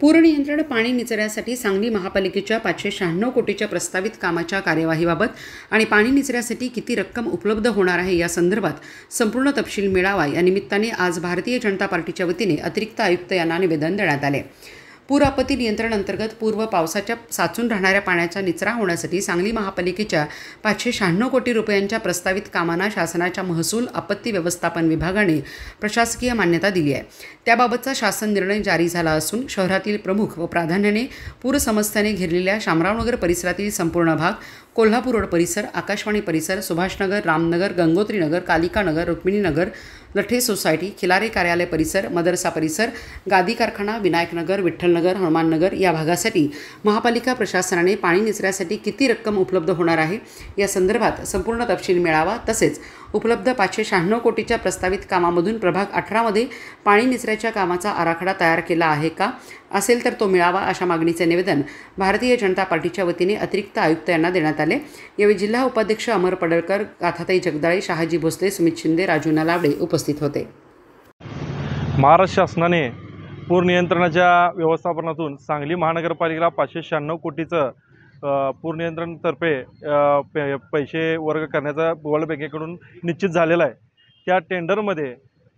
पूर नियंत्रण पाणी निचऱ्यासाठी सांगली महापालिकेच्या 596 कोटीच्या प्रस्तावित कामाच्या कार्यवाहीबाबत आणि पाणी निचऱ्यासाठी किती रक्कम उपलब्ध होणार आहे या संदर्भात संपूर्ण तपशील मिळावा या निमित्ताने आज भारतीय जनता पार्टीच्या वतीने अतिरिक्त आयुक्त यांना निवेदन देण्यात आले। पूर आपत्ती नियंत्रण अंतर्गत पूर्व पावसाच्या साचून राहणाऱ्या पाण्याचा निचरा होण्यासाठी सांगली महापालिकेच्या 596 कोटी रुपयांच्या प्रस्तावित कामांना शासनाच्या महसूल आपत्ती व्यवस्थापन विभागाने प्रशासकीय मान्यता दिली आहे। त्याबाबतचा शासन निर्णय जारी झाला असून शहरातील प्रमुख व प्राधान्याने पूर समस्येने घेरलेल्या शामरावनगर परिसरातील संपूर्ण भाग, कोल्हापूर रोड परिसर, आकाशवाणी परिसर, सुभाषनगर, रामनगर, गंगोत्री नगर, कालिका नगर, रुक्मिणी नगर, लठे सोसायटी, खिलारे कार्यालय परिसर, मदरसा परिसर, गादी कारखाना, विनायक नगर, विठ्ठल नगर, हनुमान नगर या भागासाठी महापालिका प्रशासनाने पाणी निचऱ्यासाठी किती रक्कम उपलब्ध होणार आहे या संदर्भात संपूर्ण तपशील मिळावा। तसेच उपलब्ध 596 कोटीच्या प्रस्तावित कामामधून प्रभाग 18 मध्ये पाणी निचऱ्याच्या कामाचा आराखडा तयार केला आहे का, असेल तर तो मिळावा अशा मागणीचे निवेदन भारतीय जनता पार्टीच्या वतीने अतिरिक्त आयुक्त यांना देण्यात आले। यावेळी जिल्हा उपाध्यक्ष अमर पडळकर, गाथाताई जगदाळे, शहाजी भोसले, सुमित शिंदे, राजू नलावडे उपस्थित होते। महाराष्ट्र शासनाने पूर नियंत्रणाच्या व्यवस्थापनातून सांगली महानगरपालिकेला 596 कोटीचं पूर नियंत्रणतर्फे पैसे वर्ग करण्याचा वर्ल्ड बँकेकडून निश्चित झालेला आहे।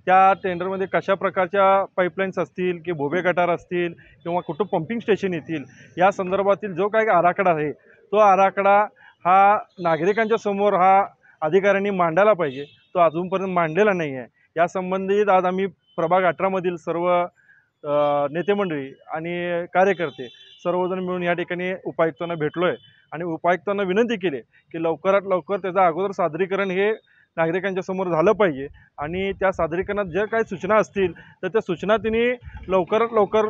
त्या टेंडरमध्ये कशा प्रकारच्या पाईपलाईन्स असतील की भोबे गटार असतील किंवा कुठं पंपिंग स्टेशन येतील या संदर्भातील जो काही आराखडा आहे तो आराखडा हा नागरिकांच्या समोर हा अधिकाऱ्यांनी मांडायला पाहिजे। तो अजूनपर्यंत मांडलेला नाही आहे। या संबंधित आज आम्ही प्रभाग 18 मधील सर्व नेते मंडळी आणि कार्यकर्ते सर्वजण मिळून या ठिकाणी उपायुक्तांना भेटलो आहे आणि उपायुक्तांना विनंती केली की लवकरात लवकर त्याचा अगोदर सादरीकरण हे नागरिकांच्या समोर झालं पाहिजे आणि त्या सादरीकरणात ज्या काही सूचना असतील तर त्या सूचना त्यांनी लवकरात लवकर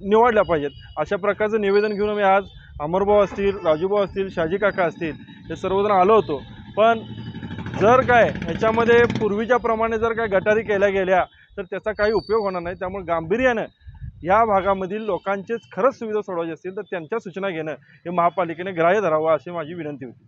निवडल्या पाहिजेत। अशा प्रकारचं निवेदन घेऊन आम्ही आज अमरभाऊ असतील, राजूभाऊ असतील, शाजी काका असतील हे सर्वजण आलो होतो। पण जर काय याच्यामध्ये पूर्वीच्या प्रमाणे जर काय गटारी केल्या गेल्या तर त्याचा काही उपयोग होणार नाही। त्यामुळे गांभीर्यानं या भागामधील लोकांचेच खरंच सुविधा सोडवायची असतील तर त्यांच्या सूचना घेणं हे महापालिकेने ग्राह्य धरावं अशी माझी विनंती होती।